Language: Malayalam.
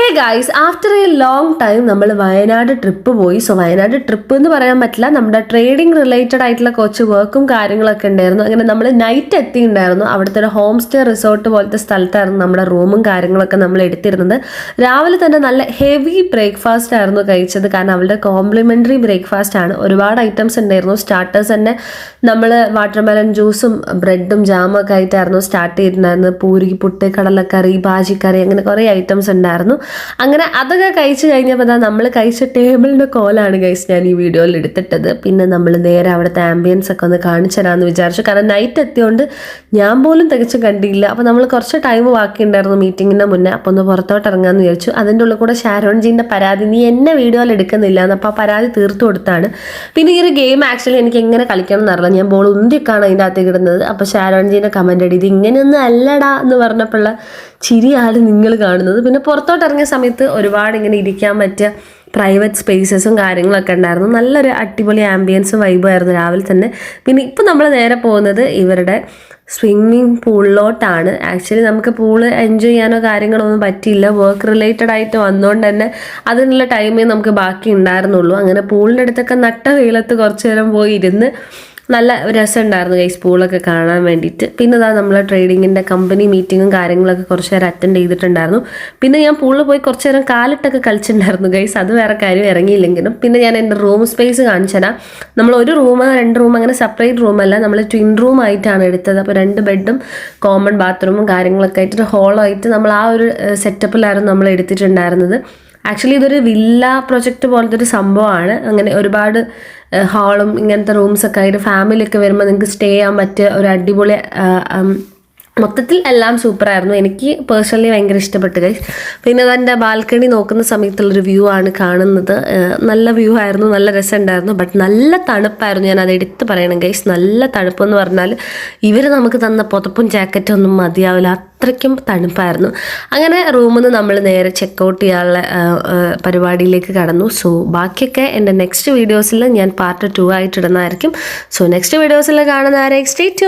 Hey guys, after A long time നമ്മൾ വയനാട് ട്രിപ്പ് പോയി. സോ വയനാട് ട്രിപ്പ് എന്ന് പറയാൻ പറ്റില്ല, നമ്മുടെ ട്രേഡിംഗ് റിലേറ്റഡ് ആയിട്ടുള്ള കുറച്ച് വർക്കും കാര്യങ്ങളൊക്കെ ഉണ്ടായിരുന്നു. അങ്ങനെ നമ്മൾ നൈറ്റ് എത്തിയിട്ടുണ്ടായിരുന്നു. അവിടുത്തെ ഒരു ഹോം സ്റ്റേ റിസോർട്ട് പോലത്തെ സ്ഥലത്തായിരുന്നു നമ്മുടെ റൂമും കാര്യങ്ങളൊക്കെ നമ്മൾ എടുത്തിരുന്നത്. രാവിലെ തന്നെ നല്ല ഹെവി ബ്രേക്ക്ഫാസ്റ്റ് ആയിരുന്നു കഴിച്ചത്. കാരണം അവളുടെ കോംപ്ലിമെൻ്ററി ബ്രേക്ക്ഫാസ്റ്റ് ആണ്. ഒരുപാട് ഐറ്റംസ് ഉണ്ടായിരുന്നു. സ്റ്റാർട്ടേഴ്സ് തന്നെ നമ്മൾ വാട്ടർമെലൺ ജ്യൂസും ബ്രെഡും ജാമും ഒക്കെ ആയിട്ടായിരുന്നു സ്റ്റാർട്ട് ചെയ്തിട്ടുണ്ടായിരുന്നത്. പൂരി, പുട്ട്, കടലക്കറി, ബാജിക്കറി, അങ്ങനെ കുറേ ഐറ്റംസ് ഉണ്ടായിരുന്നു. അങ്ങനെ അതൊക്കെ കഴിച്ച് കഴിഞ്ഞപ്പോൾ നമ്മൾ കഴിച്ച ടേബിളിൻ്റെ കോലാണ് ഗൈസ് ഞാൻ ഈ വീഡിയോയിൽ എടുത്തിട്ടത്. പിന്നെ നമ്മൾ നേരെ അവിടുത്തെ ആംബിയൻസ് ഒക്കെ ഒന്ന് കാണിച്ചു തരാമെന്ന് വിചാരിച്ചു. കാരണം നൈറ്റ് എത്തിയോണ്ട് ഞാൻ പോലും തികച്ചും കണ്ടില്ല. അപ്പോൾ നമ്മൾ കുറച്ച് ടൈം ബാക്കി ഉണ്ടായിരുന്നു മീറ്റിങ്ങിൻ്റെ മുന്നേ. അപ്പോൾ ഒന്ന് പുറത്തോട്ട് ഇറങ്ങാമെന്ന് വിചാരിച്ചു. അതിൻ്റെ ഉള്ളിൽ കൂടെ ഷാരോൺജീൻ്റെ പരാതി, നീ എന്നെ വീഡിയോയിൽ എടുക്കുന്നില്ല എന്ന്. അപ്പോൾ ആ പരാതി തീർത്തു കൊടുത്താണ്. പിന്നെ ഈ ഒരു ഗെയിം ആക്ച്വലി എനിക്ക് എങ്ങനെ കളിക്കണം എന്നറിയില്ല. ഞാൻ ബോൾ ഉന്തിക്കാണ് അതിൻ്റെ അകത്തേക്ക് ഇടുന്നത്. അപ്പോൾ ഷാരോൺജീൻ്റെ കമൻ്റ് അടി, ഇത് ഇങ്ങനെയൊന്നും അല്ലടാ എന്ന് പറഞ്ഞപ്പോഴുള്ള ചിരിയാണ് നിങ്ങൾ കാണുന്നത്. പിന്നെ പുറത്തോട്ട് ഇറങ്ങിയ സമയത്ത് ഒരുപാട് ഇങ്ങനെ ഇരിക്കാൻ പറ്റിയ പ്രൈവറ്റ് സ്പേസസും കാര്യങ്ങളൊക്കെ ഉണ്ടായിരുന്നു. നല്ലൊരു അടിപൊളി ആംബിയൻസും വൈബായിരുന്നു രാവിലെ തന്നെ. പിന്നെ ഇപ്പോൾ നമ്മൾ നേരെ പോകുന്നത് ഇവരുടെ സ്വിമ്മിങ് പൂളിലോട്ടാണ്. ആക്ച്വലി നമുക്ക് പൂള് എൻജോയ് ചെയ്യാനോ കാര്യങ്ങളോ ഒന്നും പറ്റിയില്ല. വർക്ക് റിലേറ്റഡ് ആയിട്ട് വന്നുകൊണ്ട് തന്നെ അതിനുള്ള ടൈമേ നമുക്ക് ബാക്കി ഉണ്ടായിരുന്നുള്ളൂ. അങ്ങനെ പൂളിൻ്റെ അടുത്തൊക്കെ നട്ട വെയിലത്ത് കുറച്ച് നേരം പോയി ഇരുന്ന് നല്ല രസമുണ്ടായിരുന്നു ഗൈസ് പൂളൊക്കെ കാണാൻ വേണ്ടിയിട്ട്. പിന്നെ ഇതാ നമ്മൾ ട്രേഡിങ്ങിൻ്റെ കമ്പനി മീറ്റിങ്ങും കാര്യങ്ങളൊക്കെ കുറച്ച് നേരം അറ്റൻഡ് ചെയ്തിട്ടുണ്ടായിരുന്നു. പിന്നെ ഞാൻ പൂളിൽ പോയി കുറച്ച് നേരം കാലിട്ടൊക്കെ കളിച്ചിട്ടുണ്ടായിരുന്നു ഗൈസ്. അത് വേറെ കാര്യം, ഇറങ്ങിയില്ലെങ്കിലും. പിന്നെ ഞാൻ എൻ്റെ റൂം സ്പേസ് കാണിച്ചു തരാം. നമ്മൾ ഒരു റൂം, 2 റൂം, അങ്ങനെ സെപ്പറേറ്റ് റൂമല്ല, നമ്മൾ ട്വിൻ റൂം ആയിട്ടാണ് എടുത്തത്. അപ്പോൾ 2 ബെഡും കോമൺ ബാത്റൂമും കാര്യങ്ങളൊക്കെ ആയിട്ട് ഹോളായിട്ട് നമ്മൾ ആ ഒരു സെറ്റപ്പിലായിരുന്നു നമ്മൾ എടുത്തിട്ടുണ്ടായിരുന്നത്. ആക്ച്വലി ഇതൊരു വില്ല പ്രൊജക്റ്റ് പോലത്തെ ഒരു സംഭവമാണ്. അങ്ങനെ ഒരുപാട് ഹാളും ഇങ്ങനത്തെ റൂംസൊക്കെ ആയിട്ട് ഫാമിലിയൊക്കെ വരുമ്പോൾ നിങ്ങൾക്ക് സ്റ്റേ ചെയ്യാൻ പറ്റിയ ഒരു അടിപൊളി, മൊത്തത്തിൽ എല്ലാം സൂപ്പറായിരുന്നു. എനിക്ക് പേഴ്സണലി ഭയങ്കര ഇഷ്ടപ്പെട്ടു ഗൈസ്. പിന്നെ അതെൻ്റെ ബാൽക്കണി നോക്കുന്ന സമയത്തുള്ളൊരു വ്യൂ ആണ് കാണുന്നത്. നല്ല വ്യൂ ആയിരുന്നു, നല്ല രസമുണ്ടായിരുന്നു. ബട്ട് നല്ല തണുപ്പായിരുന്നു. ഞാൻ അത് എടുത്ത് പറയണം ഗൈസ്. നല്ല തണുപ്പെന്ന് പറഞ്ഞാൽ ഇവർ നമുക്ക് തന്ന പുതപ്പും ജാക്കറ്റും ഒന്നും മതിയാവില്ല, അത്രയ്ക്കും തണുപ്പായിരുന്നു. അങ്ങനെ റൂമിൽ നിന്ന് നമ്മൾ നേരെ ചെക്കൗട്ട് ചെയ്യാനുള്ള പരിപാടിയിലേക്ക് കടന്നു. സോ ബാക്കിയൊക്കെ എൻ്റെ നെക്സ്റ്റ് വീഡിയോസിൽ ഞാൻ പാർട്ട് 2 ആയിട്ട് ഇടുന്നതായിരിക്കും. സോ നെക്സ്റ്റ് വീഡിയോസിൽ കാണുന്നവരെ സ്റ്റേ ട്യൂൺ.